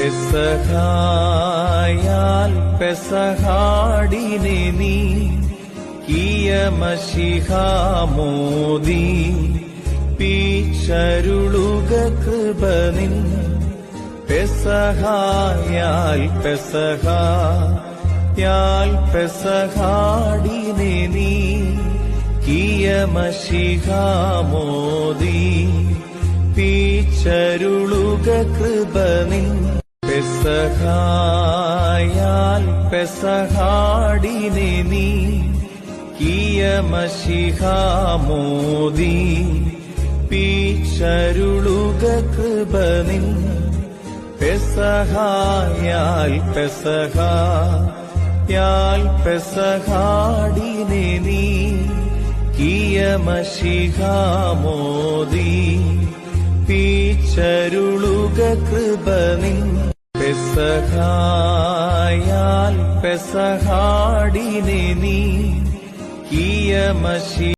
പെസഹായാൽ പെസഹാടിനെ നീ കിയമശിഹാമോദി പീച്ചരുളുക കൃപനിൻ പെസഹായാൽ പെസഹായാൽ പെസഹാടിനെ നീ കിയമശിഹാമോദി പീച്ചരുളുക കൃപനിൻ പെസഹായാൽ പെസഹാടിനെ നീ കിയമശിഹാമോദി പീച്ചരുളുക കൃപനിൻ പെസഹായാൽ പെസഹായാൽ പെസഹാടിനെ നീ കിയമശിഹാമോദി പീച്ചരുളുക കൃപനിൻ പെസഹായാൽ പെസഹാടിനെ നീ കിയമശി